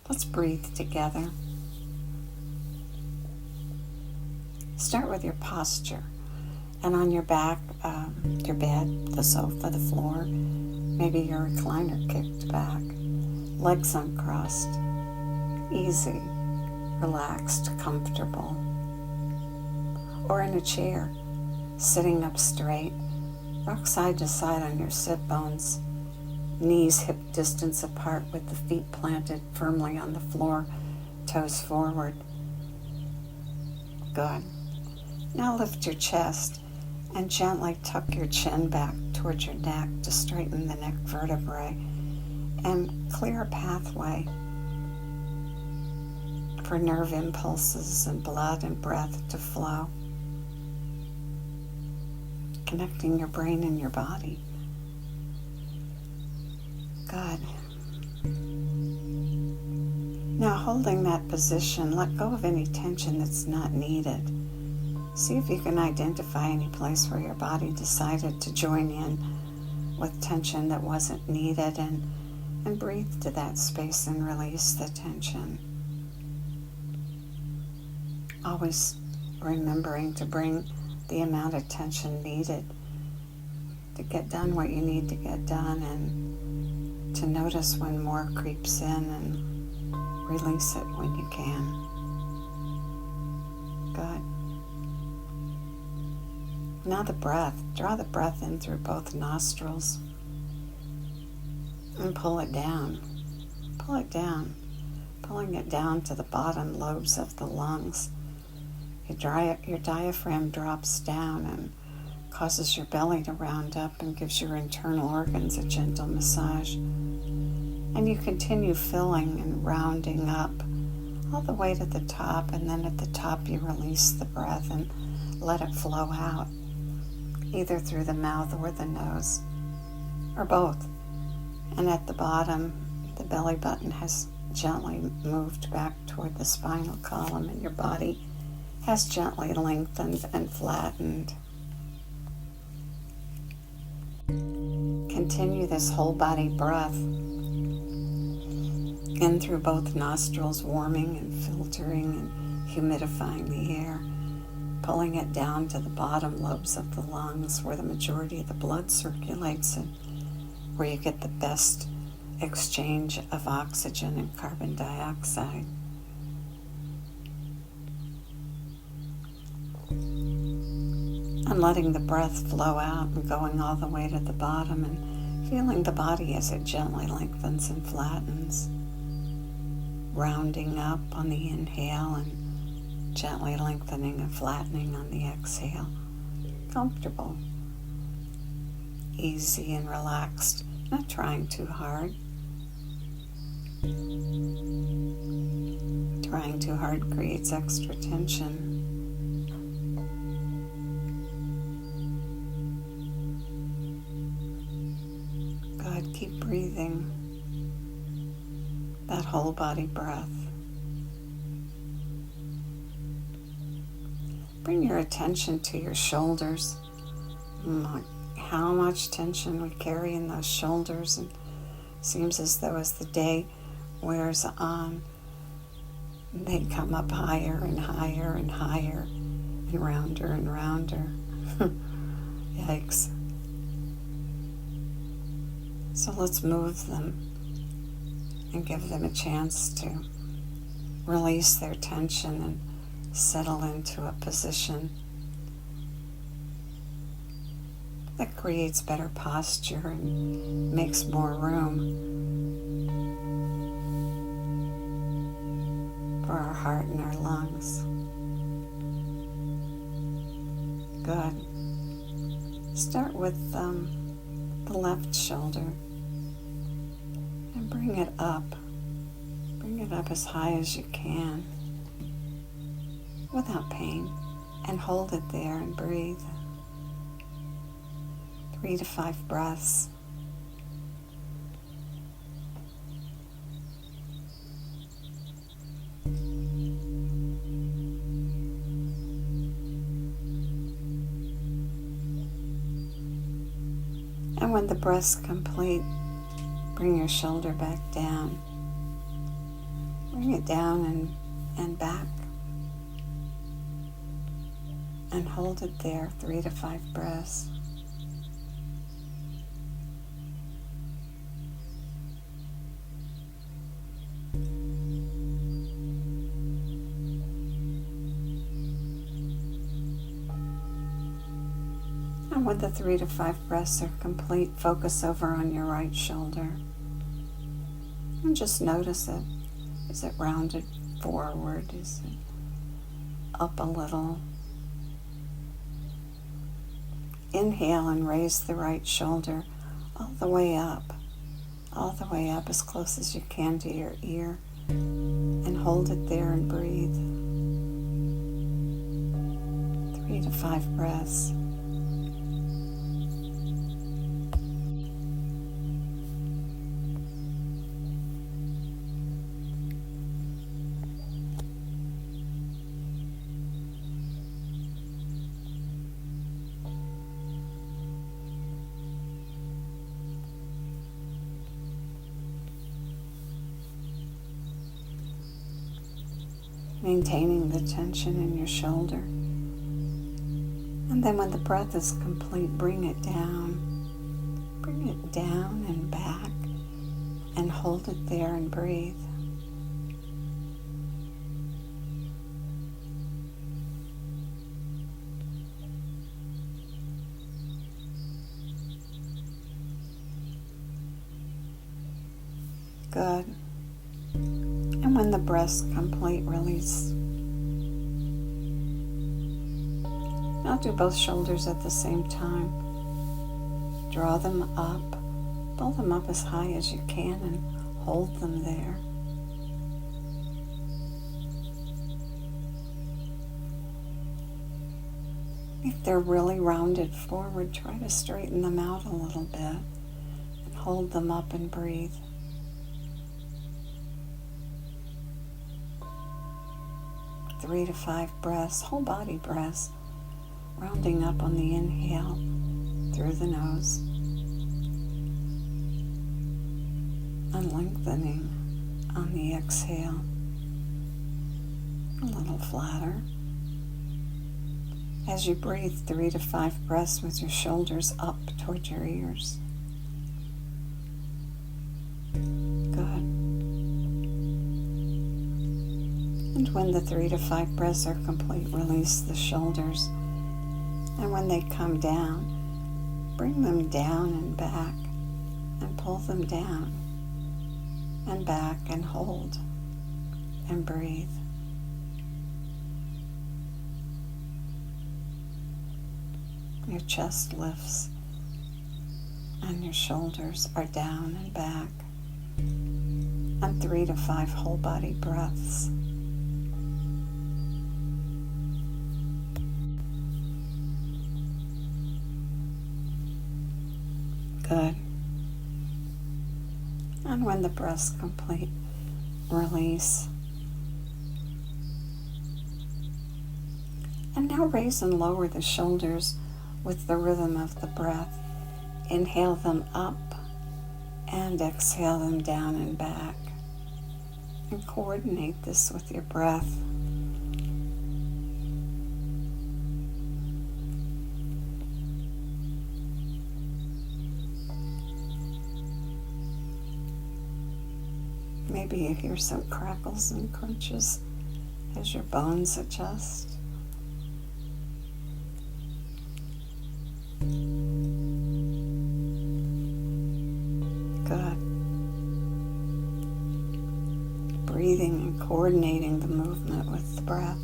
Let's breathe together. Start with your posture. And on your back, your bed, the sofa, the floor, maybe your recliner kicked back, legs uncrossed, easy, relaxed, comfortable. Or in a chair, sitting up straight, rock side to side on your sit bones, knees hip distance apart with the feet planted firmly on the floor, toes forward. Good. Now lift your chest and gently tuck your chin back towards your neck to straighten the neck vertebrae and clear a pathway for nerve impulses and blood and breath to flow, connecting your brain and your body. Good. Now holding that position, let go of any tension that's not needed. See if you can identify any place where your body decided to join in with tension that wasn't needed, and breathe to that space and release the tension. Always remembering to bring the amount of tension needed to get done what you need to get done, and to notice when more creeps in and release it when you can. Good. Now the breath. Draw the breath in through both nostrils and pull it down. Pull it down. Pulling it down to the bottom lobes of the lungs. Your diaphragm drops down and causes your belly to round up and gives your internal organs a gentle massage. And you continue filling and rounding up all the way to the top, and then at the top you release the breath and let it flow out, either through the mouth or the nose, or both. And at the bottom, the belly button has gently moved back toward the spinal column, and your body has gently lengthened and flattened. Continue this whole body breath in through both nostrils, warming and filtering and humidifying the air, pulling it down to the bottom lobes of the lungs where the majority of the blood circulates and where you get the best exchange of oxygen and carbon dioxide. And letting the breath flow out and going all the way to the bottom, and feeling the body as it gently lengthens and flattens, rounding up on the inhale and gently lengthening and flattening on the exhale. Comfortable, easy and relaxed, not trying too hard. Trying too hard creates extra tension. Good, keep breathing that whole body breath. Bring your attention to your shoulders. How much tension we carry in those shoulders, and it seems as though as the day wears on, they come up higher and higher and higher and rounder. Yikes. So let's move them and give them a chance to release their tension and settle into a position that creates better posture and makes more room for our heart and our lungs. Good. Start with the left shoulder and bring it up. Bring it up as high as you can without pain, and hold it there and breathe. 3 to 5 breaths. And when the breath's complete, bring your shoulder back down Bring it down and back. And hold it there, 3 to 5 breaths. And when the 3 to 5 breaths are complete, focus over on your right shoulder. And just notice it. Is it rounded forward? Is it up a little? Inhale and raise the right shoulder all the way up as close as you can to your ear, and hold it there and breathe. 3 to 5 breaths. Maintaining the tension in your shoulder. And then when the breath is complete, bring it down. Bring it down and back, and hold it there and breathe. Good. And when the breath's complete, release. Now do both shoulders at the same time. Draw them up. Pull them up as high as you can and hold them there. If they're really rounded forward, try to straighten them out a little bit and hold them up and breathe. Three to 5 breaths, whole body breaths, rounding up on the inhale through the nose and lengthening on the exhale, a little flatter. As you breathe, 3 to 5 breaths with your shoulders up toward your ears. Good. And when the 3 to 5 breaths are complete, release the shoulders. And when they come down, bring them down and back, and pull them down and back, and hold and breathe. Your chest lifts and your shoulders are down and back. And 3 to 5 whole body breaths. Good. And when the breath's complete, release. And now raise and lower the shoulders with the rhythm of the breath. Inhale them up and exhale them down and back. And coordinate this with your breath. Maybe you hear some crackles and crunches as your bones adjust. Good. Breathing and coordinating the movement with the breath.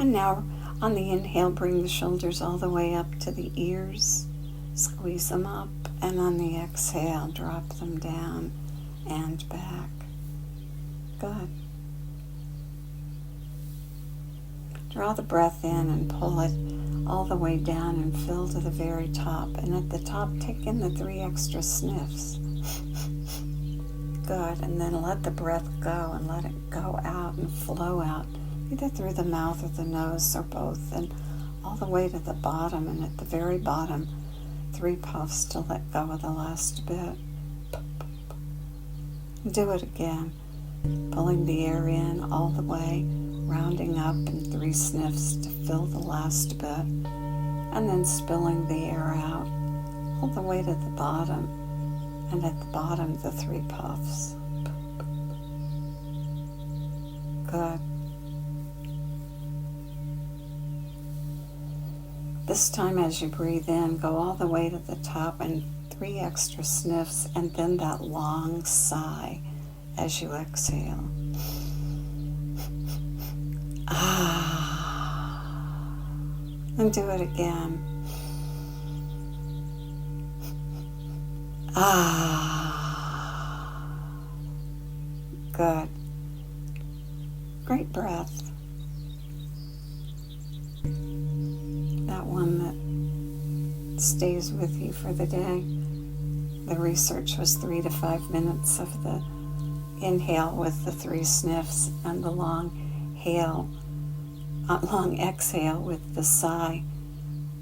And now on the inhale, bring the shoulders all the way up to the ears. Squeeze them up, and on the exhale, drop them down and back. Good. Draw the breath in and pull it all the way down and fill to the very top. And at the top, take in the 3 extra sniffs. Good. And then let the breath go and let it go out and flow out, either through the mouth or the nose or both, and all the way to the bottom. And at the very bottom, 3 puffs to let go of the last bit. Do it again, pulling the air in all the way, rounding up in 3 sniffs to fill the last bit, and then spilling the air out all the way to the bottom, and at the bottom the 3 puffs. Good. This time as you breathe in, go all the way to the top and 3 extra sniffs, and then that long sigh as you exhale. And do it again. Good. Great breath. That one that stays with you for the day. The research was 3 to 5 minutes of the inhale with the 3 sniffs and the long exhale with the sigh.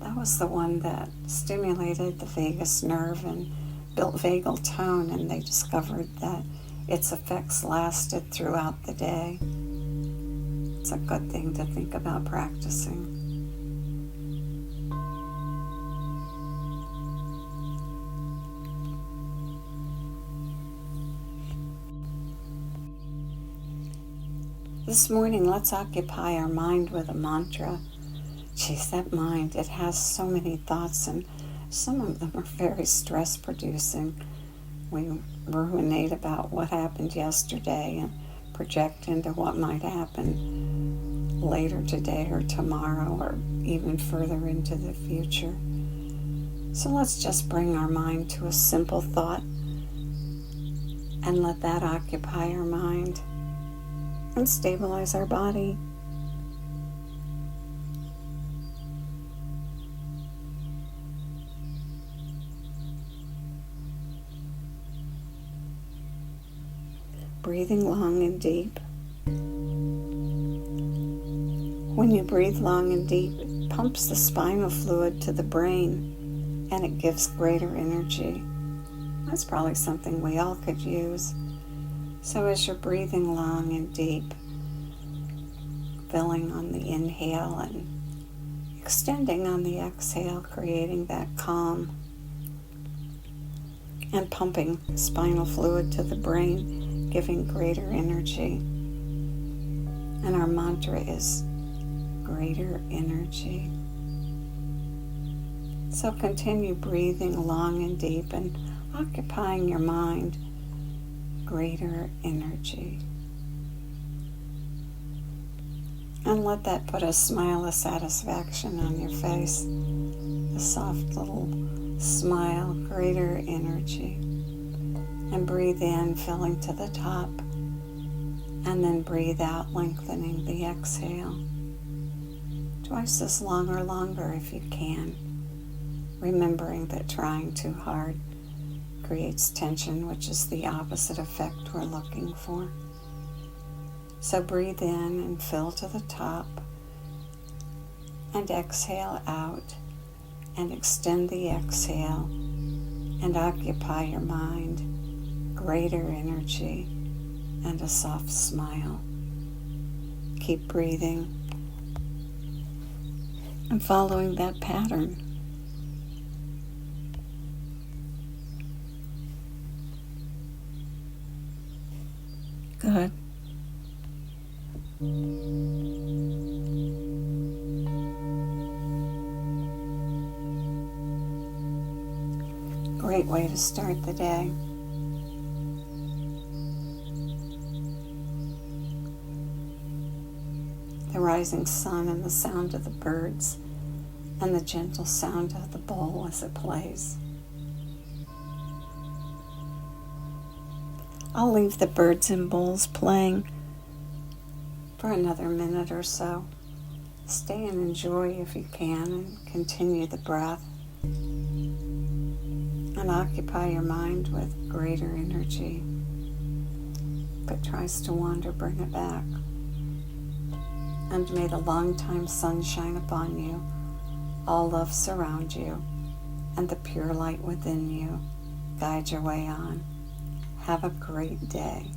That was the one that stimulated the vagus nerve and built vagal tone, and they discovered that its effects lasted throughout the day. It's a good thing to think about practicing. This morning, let's occupy our mind with a mantra. Geez, that mind, it has so many thoughts, and some of them are very stress-producing. We ruminate about what happened yesterday and project into what might happen later today or tomorrow or even further into the future. So let's just bring our mind to a simple thought and let that occupy our mind and stabilize our body. Breathing long and deep. When you breathe long and deep, it pumps the spinal fluid to the brain and it gives greater energy. That's probably something we all could use. So as you're breathing long and deep, filling on the inhale and extending on the exhale, creating that calm and pumping spinal fluid to the brain, giving greater energy. And our mantra is greater energy. So continue breathing long and deep and occupying your mind, greater energy. And let that put a smile of satisfaction on your face, a soft little smile, greater energy. And breathe in, filling to the top, and then breathe out, lengthening the exhale. Twice as long or longer if you can, remembering that trying too hard creates tension, which is the opposite effect we're looking for. So breathe in and fill to the top, and exhale out, and extend the exhale, and occupy your mind, greater energy, and a soft smile. Keep breathing and following that pattern. Good. Great way to start the day. The rising sun and the sound of the birds and the gentle sound of the bowl as it plays. I'll leave the birds and bowls playing for another minute or so. Stay and enjoy if you can, and continue the breath. And occupy your mind with greater energy. If it tries to wander, bring it back. And may the long-time sun shine upon you, all love surround you, and the pure light within you guide your way on. Have a great day.